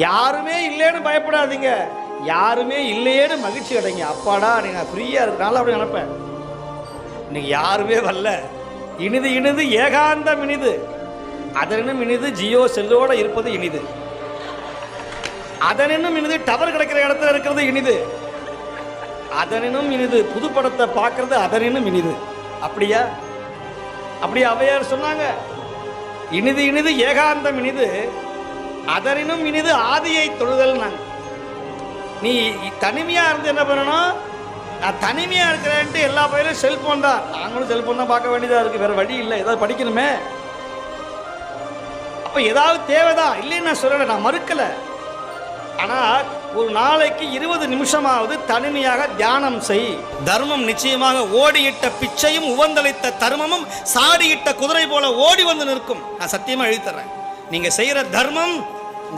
யாருமே இல்லைன்னு பயப்படாதீங்க, யாருமே இல்லையேன்னு மகிழ்ச்சி அடைங்க. அப்பாடா நீங்க ஃப்ரீயா இருக்கனால அப்படி நினைப்பேன். இன்னைக்கு யாருமே வரல, இனிது இனிது ஏகாந்தம் இனிது, அதனும் இனிது ஜியோ செல்லோட இருப்பது இனிது, அதனும் இனிது டவர் கிடைக்கிற இடத்துல இருக்கிறது இனிது, அதனும் இனிது புது படத்தை பார்க்கறது அதனும் இனிது. அப்படியா? அப்படியே அவையார் சொன்னாங்க, இனிது இனிது ஏகாந்தம் இனிது, அதனினும் இனிது ஆதியை தொழுதல். நாங்கள் நீ தனிமையா இருந்து என்ன பண்ணணும், நான் தனிமையா இருக்கிறேன்ட்டு எல்லா பயிரும் செல்போன் தான், நாங்களும் செல்போன் தான் பார்க்க வேண்டியதா இருக்கு, வேற வழி இல்லை, ஏதாவது படிக்கணுமே. அப்ப ஏதாவது தேவைதான் இல்லைன்னு நான் சொல்லலை, நான் மறுக்கல. ஆனா ஒரு நாளைக்கு 20 நிமிஷமாவது தனிமையாக தியானம் செய். தர்மம் நிச்சயமாக ஓடியிட்ட பிச்சையும் உவந்தளித்த தர்மமும் சாடியிட்ட குதிரை போல ஓடி வந்து நிற்கும். நான் சத்தியமா எழுதி தர்றேன். நீங்க செய்யற தர்மம்